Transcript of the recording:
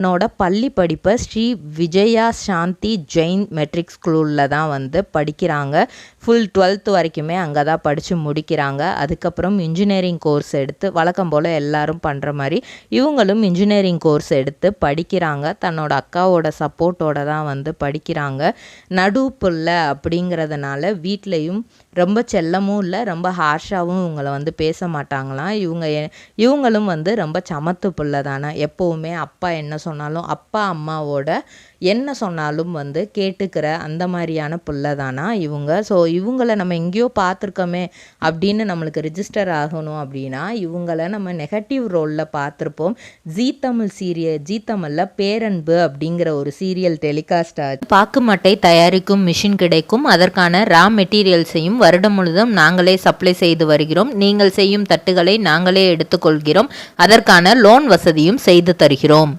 என்னோட பள்ளி படிப்பை ஸ்ரீ விஜயா சாந்தி ஜெயின் மெட்ரிக் ஸ்கூலில் தான் வந்து படிக்கிறாங்க. ஃபுல் 12th வரைக்குமே அங்கே தான் படித்து முடிக்கிறாங்க. அதுக்கப்புறம் இன்ஜினியரிங் கோர்ஸ் எடுத்து வழக்கம் போல் எல்லாரும் பண்ணுற மாதிரி இவங்களும் இன்ஜினியரிங் கோர்ஸ் எடுத்து படிக்கிறாங்க. தன்னோட அக்காவோட சப்போர்ட்டோட தான் வந்து படிக்கிறாங்க. நடு பிள்ளை அப்படிங்கிறதுனால வீட்லேயும் ரொம்ப செல்லமும் இல்லை, ரொம்ப ஹார்ஷாகவும் இவங்களை வந்து பேச மாட்டாங்களாம். இவங்களும் வந்து ரொம்ப சமத்து பிள்ளை தானே. எப்போவுமே அப்பா என்ன சொன்னாலும் அப்பா அம்மாவோட என்ன சொன்னாலும் வந்து கேட்டுக்கிற அந்த மாதிரியான பிள்ளை தானா இவங்க. ஸோ இவங்கள நம்ம எங்கேயோ பார்த்துருக்கோமே அப்படின்னு நம்மளுக்கு ரிஜிஸ்டர் ஆகணும் அப்படின்னா இவங்கள நம்ம நெகட்டிவ் ரோலில் பார்த்துருப்போம். ஜீ தமிழில் பேரன்பு அப்படிங்கிற ஒரு சீரியல் டெலிகாஸ்ட் ஆச்சு. பாக்குமட்டை தயாரிக்கும் மிஷின் கிடைக்கும். அதற்கான ரா மெட்டீரியல்ஸையும் வருடம் முழுதும் நாங்களே சப்ளை செய்து வருகிறோம். நீங்கள் செய்யும் தட்டுகளை நாங்களே எடுத்துக்கொள்கிறோம். அதற்கான லோன் வசதியும் செய்து தருகிறோம்.